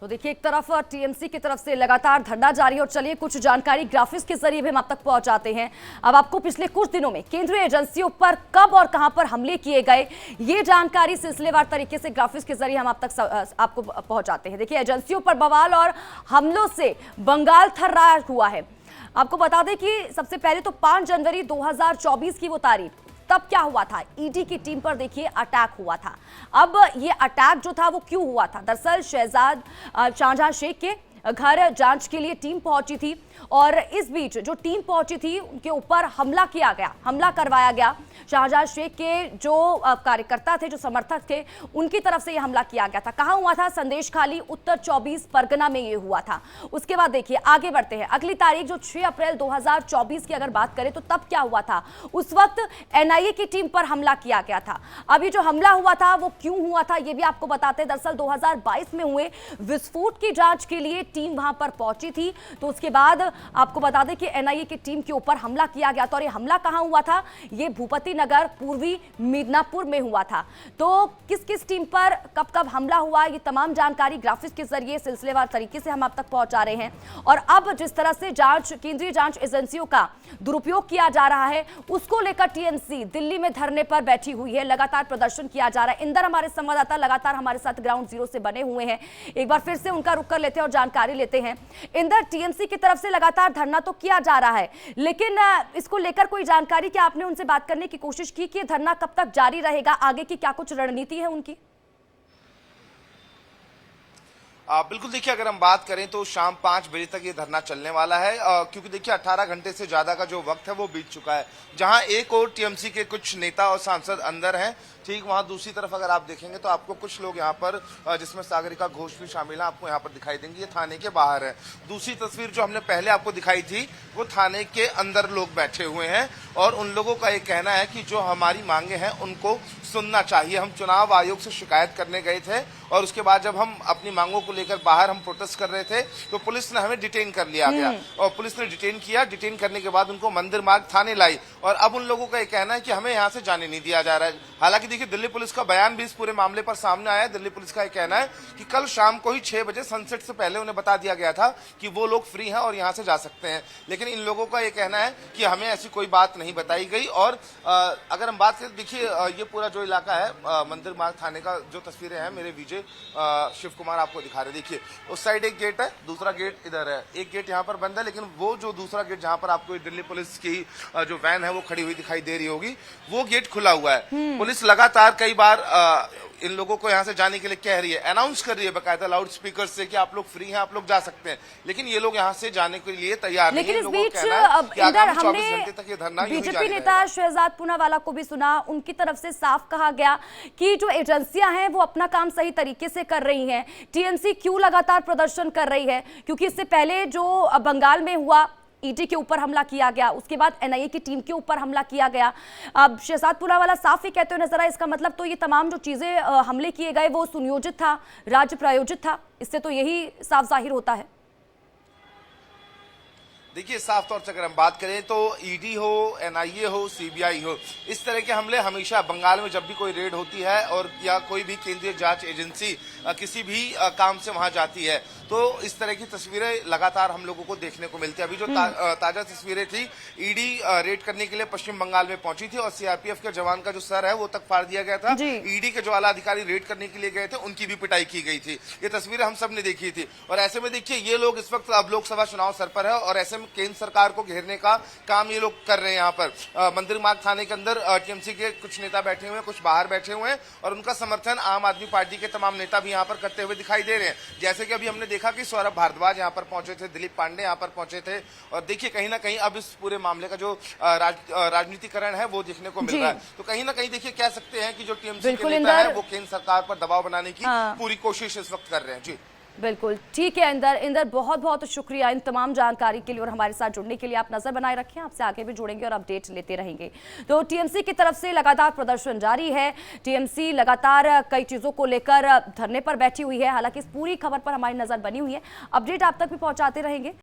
तो देखिए, एक तरफ टीएमसी की तरफ से लगातार धरना जारी है और चलिए कुछ जानकारी ग्राफिक्स के जरिए भी हम आप तक पहुंचाते हैं। अब आपको पिछले कुछ दिनों में केंद्रीय एजेंसियों पर कब और कहां पर हमले किए गए, ये जानकारी सिलसिलेवार तरीके से ग्राफिक्स के जरिए हम आपको पहुंचाते हैं। देखिए, एजेंसियों पर बवाल और हमलों से बंगाल थर्राया हुआ है। आपको बता दें कि सबसे पहले तो 5 जनवरी 2024 की वो तारीख, तब क्या हुआ था, ईडी की टीम पर देखिए अटैक हुआ था। अब ये अटैक जो था वो क्यों हुआ था? दरअसल शहजाद शाहजहां शेख के घर जांच के लिए टीम पहुंची थी और इस बीच जो टीम पहुंची थी उनके ऊपर हमला किया गया, हमला करवाया गया। शाहजहां शेख के जो कार्यकर्ता थे, जो समर्थक थे, उनकी तरफ से यह हमला किया गया था। कहां हुआ था? संदेश खाली, उत्तर 24 परगना में ये हुआ था। उसके बाद देखिए आगे बढ़ते हैं, अगली तारीख जो 6 अप्रैल 2024 की अगर बात करें तो तब क्या हुआ था? उस वक्त एनआईए की टीम पर हमला किया गया था। अभी जो हमला हुआ था वो क्यों हुआ था ये भी आपको बताते हैं। दरअसल 2022 में हुए विस्फोट की जांच के लिए टीम वहां पर पहुंची थी, तो उसके बाद आपको बता दें कि एनआईए की टीम के ऊपर हमला किया गया था। और ये हमला कहां हुआ था? ये भूपति नगर पूर्वी मिदनापुर में हुआ था। तो किस किस टीम पर कब कब हमला हुआ, ये तमाम जानकारी ग्राफिक्स के जरिए सिलसिलेवार तरीके से हम आप तक पहुंचा रहे हैं। और अब जिस तरह से जांच, केंद्रीय जांच एजेंसियों का दुरुपयोग किया जा रहा है, उसको लेकर टीएमसी दिल्ली में धरने पर बैठी हुई है, लगातार प्रदर्शन किया जा रहा है। इंदर हमारे संवाददाता लगातार हमारे साथ ग्राउंड जीरो से बने हुए हैं, एक बार फिर से उनका रुख कर लेते हैं और जानकारी लेते हैं। इंदर, टीएमसी की तरफ से लगातार धरना तो किया जा रहा है, लेकिन इसको लेकर कोई जानकारी क्या आपने उनसे बात करने की कोशिश की कि धरना कब तक जारी रहेगा, आगे की क्या कुछ रणनीति है उनकी? बिल्कुल, देखिए अगर हम बात करें तो शाम 5 बजे तक ये धरना चलने वाला है, क्योंकि देखिए 18 घंटे से ज्यादा का जो वक्त है वो बीत चुका है। जहां एक और टीएमसी के कुछ नेता और सांसद अंदर हैं, ठीक वहां दूसरी तरफ अगर आप देखेंगे तो आपको कुछ लोग यहाँ पर, जिसमें सागरिका घोष भी शामिल है, आपको यहाँ पर दिखाई देंगे। ये थाने के बाहर है। दूसरी तस्वीर जो हमने पहले आपको दिखाई थी वो थाने के अंदर लोग बैठे हुए हैं और उन लोगों का ये कहना है कि जो हमारी मांगे हैं उनको सुनना चाहिए। हम चुनाव आयोग से शिकायत करने गए थे और उसके बाद जब हम अपनी मांगों को लेकर बाहर हम प्रोटेस्ट कर रहे थे तो पुलिस ने हमें डिटेन कर लिया गया और पुलिस ने डिटेन किया। डिटेन करने के बाद उनको मंदिर मार्ग थाने लाई और अब उन लोगों का ये कहना है कि हमें यहाँ से जाने नहीं दिया जा रहा है। हालांकि देखिए, दिल्ली पुलिस का बयान भी इस पूरे मामले पर सामने आया है। दिल्ली पुलिस का ये कहना है कि कल शाम को ही 6 बजे सनसेट से पहले उन्हें बता दिया गया था कि वो लोग फ्री हैं और यहाँ से जा सकते हैं, लेकिन इन लोगों का ये कहना है कि हमें ऐसी कोई बात नहीं बताई गई। और अगर हम बात करें, देखिए ये पूरा जो इलाका है मंदिर मार्ग थाने का, जो तस्वीरें हैं मेरे विजय शिव कुमार आपको दिखा रहे। देखिए उस साइड एक गेट है, दूसरा गेट इधर है। एक गेट यहाँ पर बंद है, लेकिन वो जो दूसरा गेट जहाँ पर आपको दिल्ली पुलिस की जो वैन है वो खड़ी हुई दिखाई दे रही होगी, वो गेट खुला हुआ है। पुलिस लगातार कई बार इन लोगों को यहाँ से जाने के लिए कह रही है, अनाउंस कर रही है बकायदा लाउड स्पीकर से कि आप लोग फ्री हैं, आप लोग जा सकते हैं, लेकिन ये लोग यहाँ से जाने के लिए तैयार नहीं है। लेकिन इस बीच हमने बीजेपी नेता शहजाद पूनावाला को भी सुना, उनकी तरफ से साफ कहा गया कि जो एजेंसियां हैं वो अपना काम सही तरीके से कर रही हैं। टीएमसी क्यों लगातार प्रदर्शन कर रही है? क्योंकि इससे पहले जो बंगाल में हुआ, ईडी के ऊपर हमला किया गया, उसके बाद एनआईए की टीम के ऊपर हमला किया गया। अब शहजाद पूनावाला साफ ही कहते हुए नजर आए, इसका मतलब तो ये तमाम जो चीजें हमले किए गए वो सुनियोजित था, राज्य प्रायोजित था। इससे तो यही साफ जाहिर होता है। देखिए, साफ तौर से अगर हम बात करें तो ईडी हो, एनआईए हो, सीबीआई हो, इस तरह के हमले हमेशा बंगाल में जब भी कोई रेड होती है और या कोई भी केंद्रीय जांच एजेंसी किसी भी काम से वहां जाती है तो इस तरह की तस्वीरें लगातार हम लोगों को देखने को मिलती है। अभी जो ताजा तस्वीरें थी, ईडी रेड करने के लिए पश्चिम बंगाल में पहुंची थी और सीआरपीएफ के जवान का जो सर है वो तक फाड़ दिया गया था। ईडी के जो आला अधिकारी रेड करने के लिए गए थे उनकी भी पिटाई की गई थी। ये तस्वीरें हम सब ने देखी थी। और ऐसे में देखिए, ये लोग इस वक्त अब लोकसभा चुनाव सर पर है और ऐसे में केंद्र सरकार को घेरने का काम ये लोग कर रहे हैं। यहाँ पर मंदिर मार्ग थाने के अंदर टीएमसी के कुछ नेता बैठे हुए हैं, कुछ बाहर बैठे हुए हैं और उनका समर्थन आम आदमी पार्टी के तमाम नेता भी यहाँ पर करते हुए दिखाई दे रहे हैं। जैसे कि अभी हमने देखा कि सौरभ भारद्वाज यहाँ पर पहुंचे थे, दिलीप पांडे यहाँ पर पहुंचे थे और देखिए कहीं ना कहीं अब इस पूरे मामले का जो राजनीतिकरण है वो देखने को मिल रहा है। तो कहीं ना कहीं देखिए कह सकते हैं कि जो टीएमसी के नेता है वो केंद्र सरकार पर दबाव बनाने की पूरी कोशिश इस वक्त कर रहे हैं। जी बिल्कुल ठीक है इंदर, बहुत बहुत शुक्रिया इन तमाम जानकारी के लिए और हमारे साथ जुड़ने के लिए। आप नजर बनाए रखें, आपसे आगे भी जुड़ेंगे और अपडेट लेते रहेंगे। तो टीएमसी की तरफ से लगातार प्रदर्शन जारी है। टीएमसी लगातार कई चीजों को लेकर धरने पर बैठी हुई है। हालांकि इस पूरी खबर पर हमारी नजर बनी हुई है, अपडेट आप तक भी पहुंचाते रहेंगे।